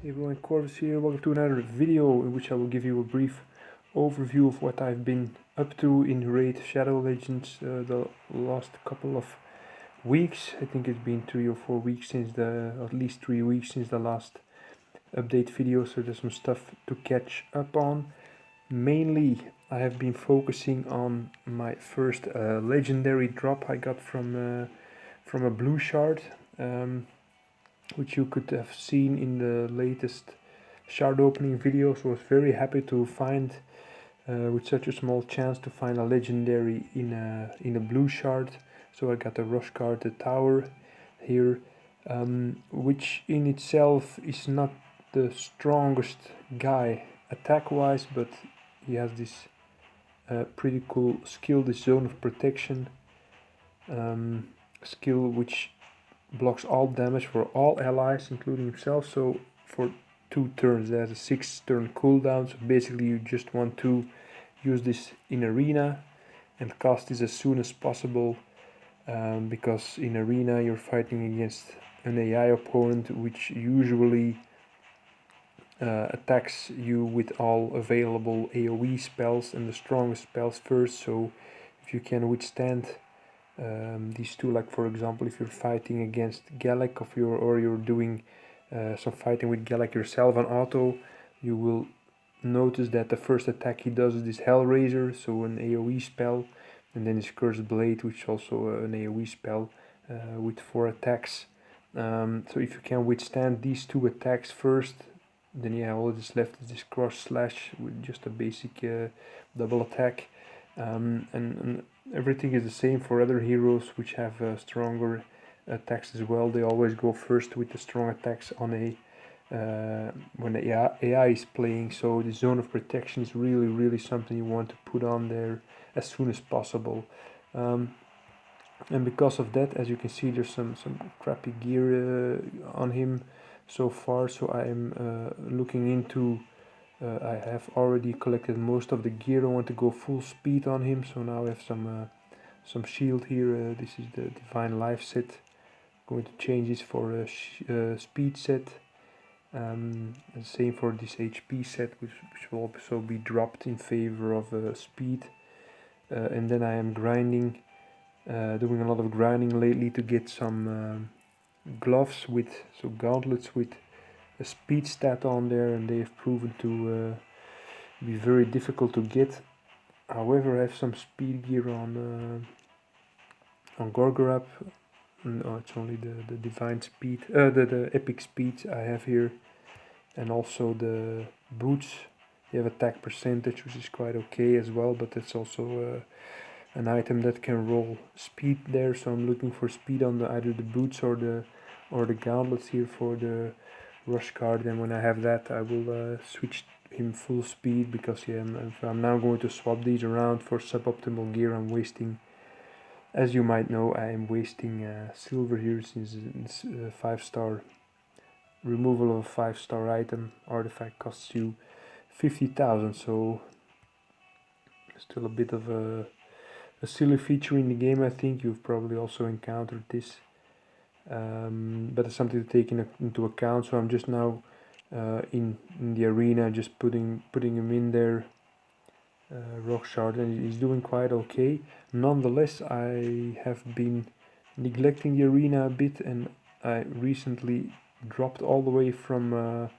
Hey everyone, Corvus here. Welcome to another video in which I will give you a brief overview of what I've been up to in Raid Shadow Legends the last couple of weeks. I think it's been 3 or 4 weeks since at least 3 weeks since the last update video, so there's some stuff to catch up on. Mainly, I have been focusing on my first legendary drop I got from a blue shard. Which you could have seen in the latest shard opening video, so I was very happy to find with such a small chance to find a legendary in a blue shard. So I got a Roshcard, the tower here, which in itself is not the strongest guy attack wise, but he has this pretty cool skill, this zone of protection skill, which blocks all damage for all allies including himself, so for 2 turns. There's a 6-turn cooldown, so basically you just want to use this in arena and cast this as soon as possible, because in arena you're fighting against an AI opponent which usually attacks you with all available AoE spells and the strongest spells first. So if you can withstand these two, like for example if you're fighting against Galek or you're doing some fighting with Galek yourself on auto, you will notice that the first attack he does is this Hellraiser, so an AoE spell, and then his Cursed Blade, which is also an AoE spell with 4 attacks. So if you can withstand these 2 attacks first, then yeah, all that's left is this cross slash with just a basic double attack. And everything is the same for other heroes which have stronger attacks as well. They always go first with the strong attacks on when the AI is playing, so the zone of protection is really something you want to put on there as soon as possible. And because of that, as you can see, there's some crappy gear on him so far, so I am looking into I have already collected most of the gear. I want to go full speed on him, so now I have some shield here. This is the Divine Life set. I'm going to change this for a speed set. And same for this HP set, which will also be dropped in favor of speed. And then I am grinding, doing a lot of grinding lately to get some gloves so gauntlets with a speed stat on there, and they have proven to be very difficult to get. However, I have some speed gear on Gorgorap. No, it's only the divine speed, the epic speed I have here, and also the boots. They have attack percentage, which is quite okay as well, but it's also an item that can roll speed there. So I'm looking for speed on either the boots or the gauntlets here for the Roshcard, and when I have that I will switch him full speed, because yeah, if I'm now going to swap these around for suboptimal gear, I'm wasting, as you might know, I am wasting silver here, since it's 5-star removal of a 5-star item artifact costs you 50,000, so still a bit of a silly feature in the game. I think you've probably also encountered this. But it's something to take into account. So I'm just now in the arena, just putting him in there, Roshcard, and he's doing quite okay. Nonetheless, I have been neglecting the arena a bit, and I recently dropped all the way from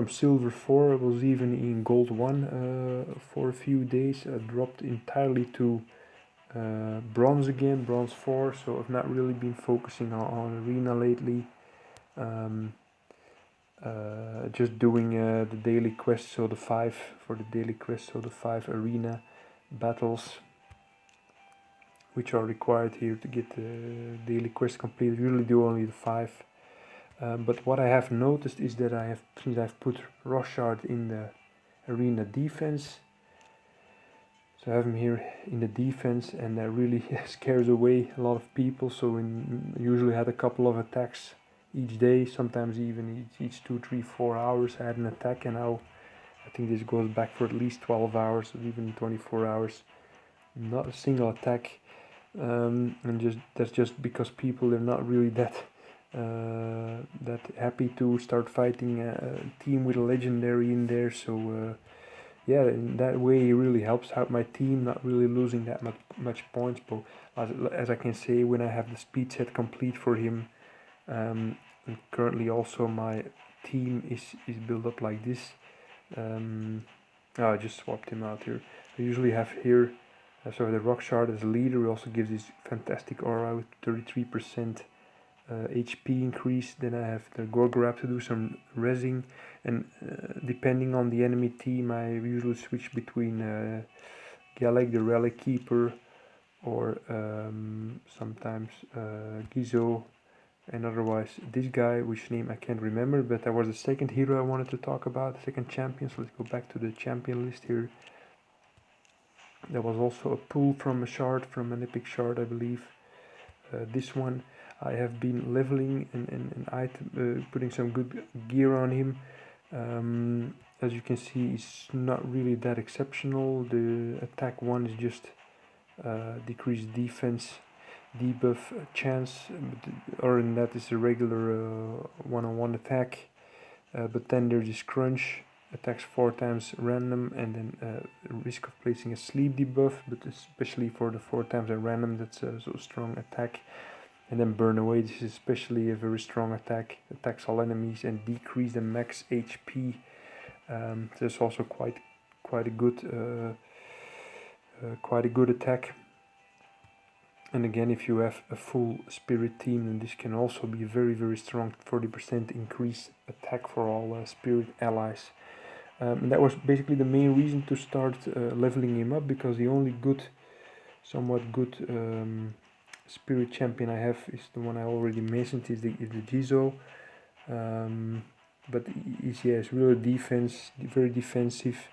silver 4. I was even in gold 1 for a few days. I dropped entirely to bronze again, bronze 4, so I've not really been focusing on arena lately. Just doing the daily quests, so the 5 for the daily quest, so the 5 arena battles which are required here to get the daily quest completed. Usually do only the 5, but what I have noticed is that since I've put Roshcard in the arena defense, so I have him here in the defense, and that really scares away a lot of people. So usually had a couple of attacks each day, sometimes even each 2, 3, 4 hours I had an attack, and now I think this goes back for at least 12 hours or even 24 hours, not a single attack. And that's just because people are not really that that happy to start fighting a team with a legendary in there. So yeah, in that way it really helps out my team, not really losing that much points. But as I can say, when I have the speed set complete for him, and currently also my team is built up like this. Oh, I just swapped him out here. I usually have here, so the Roshcard as a leader. We also gives this fantastic aura with 33% HP increase. Then I have the Gorgrab to do some rezzing, and depending on the enemy team, I usually switch between Galek, the Relic Keeper, or sometimes Gizo, and otherwise this guy, which name I can't remember, but that was the second hero I wanted to talk about, second champion. So let's go back to the champion list here. There was also a pull from a shard, from an epic shard, I believe. This one I have been leveling and putting some good gear on him. As you can see, it's not really that exceptional. The attack 1 is just decreased defense, debuff chance, other than that is a regular one-on-one attack. But then there's this crunch, attacks 4 times random, and then risk of placing a sleep debuff, but especially for the 4 times at random, that's a so strong attack. And then burn away, this is especially a very strong attack, attacks all enemies and decrease the max HP. That's also quite a good attack. And again, if you have a full spirit team, then this can also be very strong, 40% increased attack for all spirit allies. And that was basically the main reason to start leveling him up, because the only somewhat good spirit champion I have is the one I already mentioned, is the Gizo. But it's really very defensive.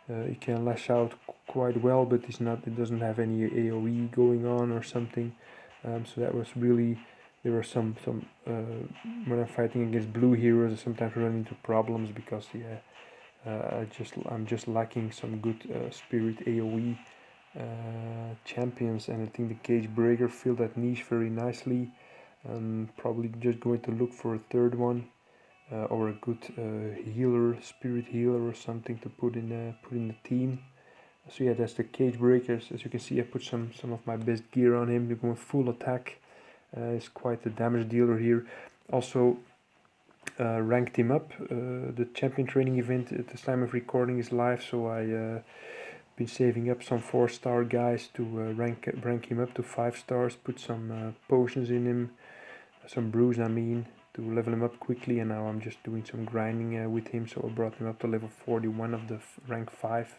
It can lash out quite well, but it doesn't have any AoE going on or something. So that was really, there were some when I'm fighting against blue heroes, I sometimes run into problems because I'm just lacking some good spirit AoE champions, and I think the Cage Breaker filled that niche very nicely. Probably just going to look for a third one. Or a good healer, spirit healer or something to put in the team. So yeah, that's the Cage Breakers. As you can see, I put some of my best gear on him. We're going full attack. He's quite a damage dealer here. Also ranked him up. The champion training event at the time of recording is live, so I been saving up some 4-star guys to rank him up to 5 stars. Put some potions in him, some brews I mean, to level him up quickly, and now I'm just doing some grinding with him, so I brought him up to level 41 of the rank 5.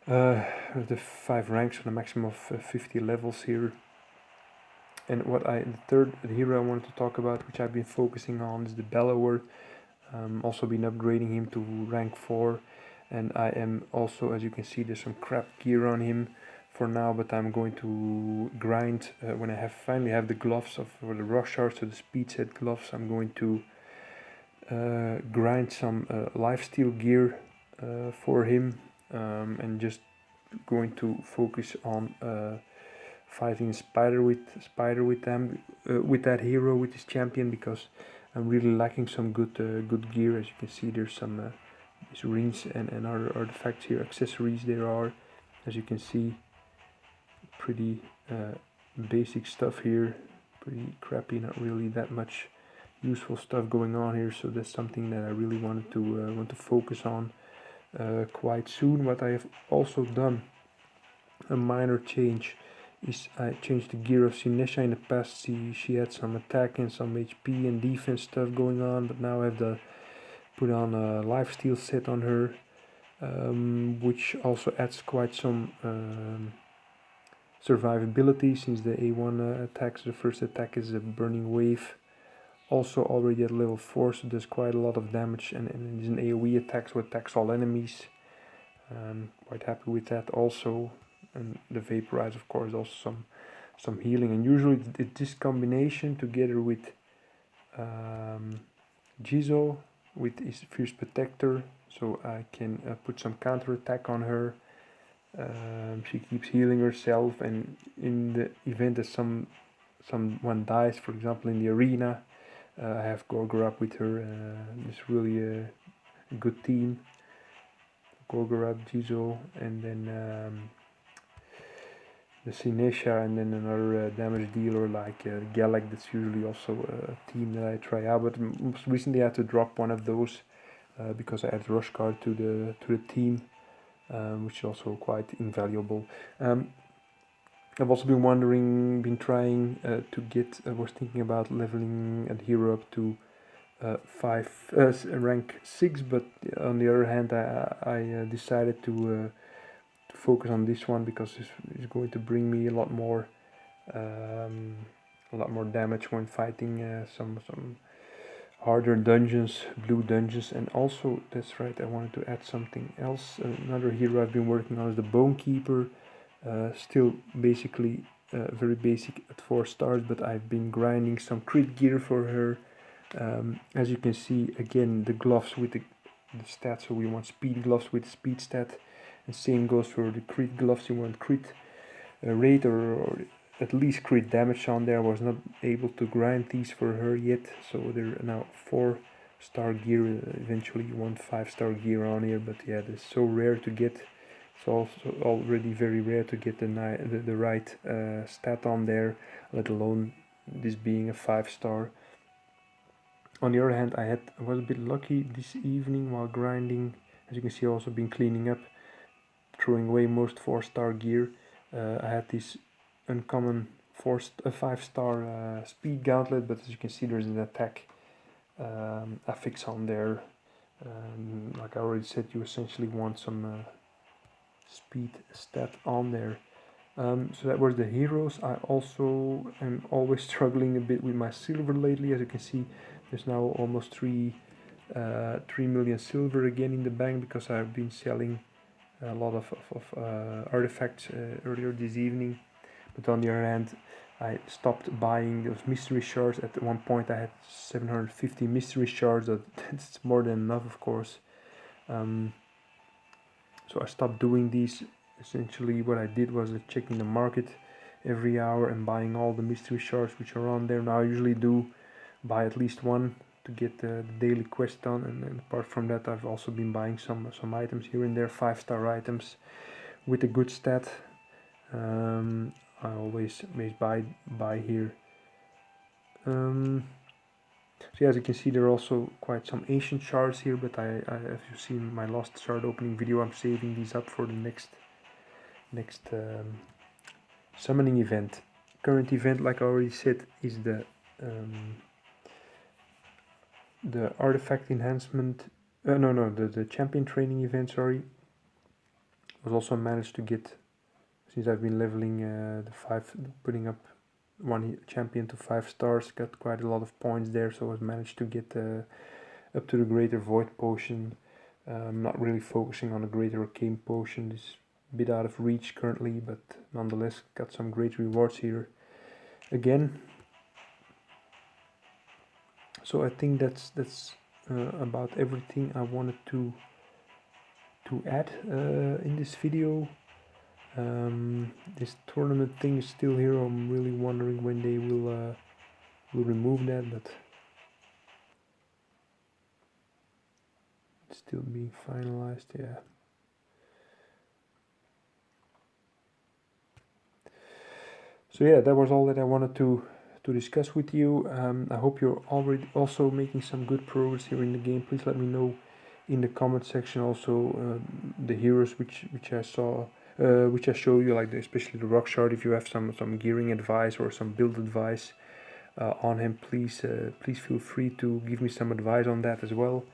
The 5 ranks on a maximum of 50 levels here. And the third hero I wanted to talk about, which I've been focusing on, is the Bellower. Also been upgrading him to rank 4, and I am also, as you can see, there's some crap gear on him for now, but I'm going to grind when I finally have the gloves for the Roshcard, so the speed set gloves. I'm going to grind some lifesteal gear for him, and just going to focus on fighting spider with that hero, with this champion, because I'm really lacking some good gear. As you can see, there's some these rings and other artifacts here, accessories there are, as you can see. Pretty basic stuff here, pretty crappy, not really that much useful stuff going on here. So that's something that I really want to focus on quite soon. What I have also done, a minor change, is I changed the gear of Sinesha. In the past she had some attack and some HP and defense stuff going on, but now I have put on a lifesteal set on her, which also adds quite some survivability, since the A1 attacks, the first attack is a burning wave, also already at level 4, so does quite a lot of damage, and it is an AoE attack, so attacks all enemies. Quite happy with that also. And the Vaporize, of course, also some healing, and usually this combination together with Jizo with his Fierce Protector, so I can put some counter attack on her. She keeps healing herself, and in the event that some someone dies, for example in the arena, I have Gorgorab with her. It's really a good team. Gorgorab, Jizo, and then the Sinesha, and then another damage dealer like Galak. That's usually also a team that I try out, but most recently I had to drop one of those because I added Roshcard to the team, which is also quite invaluable. I've also been trying to get. I was thinking about leveling a hero up to rank 6, but on the other hand, I decided to focus on this one because it's going to bring me a lot more damage when fighting some harder dungeons, blue dungeons. And also, that's right, I wanted to add something else. Another hero I've been working on is the Bone Keeper. Still basically very basic at 4 stars, but I've been grinding some crit gear for her. As you can see, again, the gloves with the stat, so we want speed gloves with speed stat, and same goes for the crit gloves. You want crit rate or at least crit damage on there. I was not able to grind these for her yet, so they're now 4-star gear. Eventually you want 5-star gear on here, but yeah, it's so rare to get. It's also already very rare to get the right stat on there, let alone this being a 5-star. On the other hand, I was a bit lucky this evening while grinding. As you can see, I've also been cleaning up, throwing away most 4-star gear. I had this uncommon 5-star speed gauntlet, but as you can see, there's an attack affix on there. Like I already said, you essentially want some speed stat on there. So that were the heroes. I also am always struggling a bit with my silver lately. As you can see, there's now almost 3 million silver again in the bank because I've been selling a lot of artifacts earlier this evening. But on the other hand, I stopped buying those mystery shards. At one point I had 750 mystery shards. That's more than enough, of course. So I stopped doing these. Essentially what I did was checking the market every hour and buying all the mystery shards which are on there. Now I usually do buy at least one to get the daily quest done, and apart from that I've also been buying some items here and there, 5-star items with a good stat. I always buy here. So yeah, as you can see, there are also quite some ancient shards here, but as you've seen my last shard opening video, I'm saving these up for the next summoning event. Current event, like I already said, is the artifact enhancement. The champion training event. Sorry, was also managed to get, since I've been leveling putting up one champion to 5 stars, got quite a lot of points there, so I managed to get up to the greater void potion. I'm not really focusing on the greater arcane potion. It's a bit out of reach currently, but nonetheless got some great rewards here again. So I think that's about everything I wanted to add in this video. This tournament thing is still here. I'm really wondering when they will remove that, but it's still being finalized. Yeah. So yeah, that was all that I wanted to discuss with you. I hope you're already also making some good progress here in the game. Please let me know in the comment section also the heroes which I saw, which I showed you, like especially the Roshcard. If you have some gearing advice or some build advice on him, please feel free to give me some advice on that as well.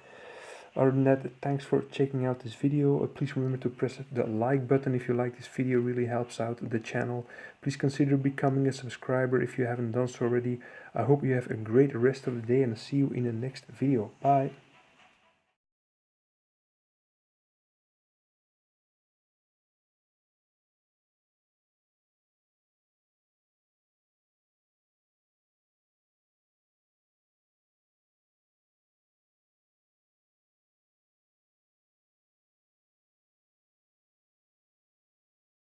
Other than that, thanks for checking out this video. Please remember to press the like button if you like this video. It really helps out the channel. Please consider becoming a subscriber if you haven't done so already. I hope you have a great rest of the day, and I'll see you in the next video. Bye.